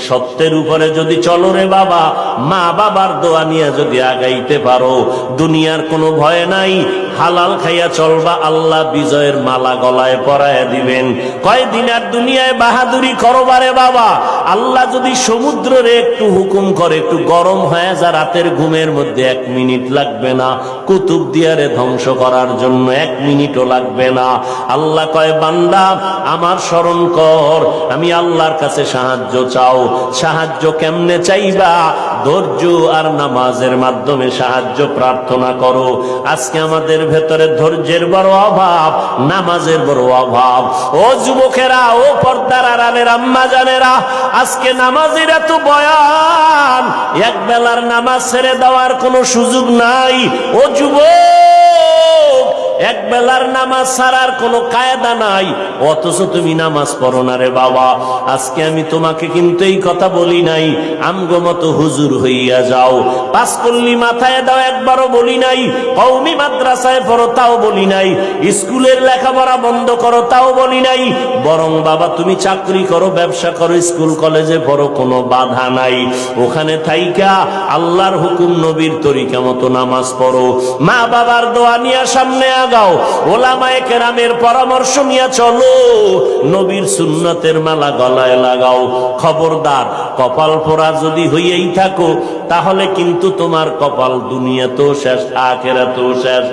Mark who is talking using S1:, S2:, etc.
S1: সত্যের উপরে যদি চলো রে বাবা, মা বাবার দোয়া নিয়ে যদি আগাইতে পারো, দুনিয়ার কোনো ভয় নাই, হালাল খাইয়া চলবা, আল্লাহ বিজয়ের মালা গলায় পরায় দিবেন। কয়দিন আর দুনিয়ায় বাহাদুরি করবারে বাবা, আল্লাহ যদি সমুদ্রে একটু হুকুম করে একটু গরম হয়ে যা, রাতের ঘুমের মধ্যে 1 মিনিট লাগবে না, কুতুব দিয়ারে ধ্বংস করার জন্য 1 মিনিটও লাগবে না। আল্লাহ কয় বান্দা আমার স্মরণ কর, আমি আল্লাহর কাছে সাহায্য চাও। সাহায্য কেমনে চাইবা? ধৈর্য আর নামাজের মাধ্যমে সাহায্য প্রার্থনা করো। আজকে আমাদের ভেতরে ধৈর্যের বড় অভাব, নামাজের বড় অভাব। ও যুবকেরা, ও পর্দার আড়ালের আম্মা জানেরা, আজকে নামাজের এত বয়ান, এক বেলার নামাজ ছেড়ে দেওয়ার কোনো সুযোগ নাই। ও যুবক, এক বেলার নামাজ ছাড়ার কোনো কায়দা নাই, অথচ তুমি নামাজ পড়ো না রে বাবা। আজকে আমি তোমাকে কিন্তু এই কথা বলি নাই আমগো মতো হুজুর হইয়া যাও, পাঁচকল্লি মাথায় দাও একবারও বলি নাই, কওমি মাদ্রাসায় পড়ো তাও বলি নাই, স্কুলের লেখাপড়া বন্ধ করো তাও বলি নাই। বরং বাবা তুমি চাকরি করো, ব্যবসা করো, স্কুল কলেজে পড়ো, কোনো বাধা নাই। ওখানে থাইকা আল্লাহর হুকুম নবীর তরিকা মতো নামাজ পড়ো, মা বাবার দোয়া নিয়ে সামনে আগাও, ওলামায়ে কেরামের পরামর্শ নিয়ে চলো, নবীর সুন্নতের মালা গলায় লাগাও। খবরদার, কপাল পোড়া যদি হইয়াই থাকো, তাহলে কিন্তু তোমার কপাল দুনিয়াতেও শেষ, আখিরাতেও শেষ।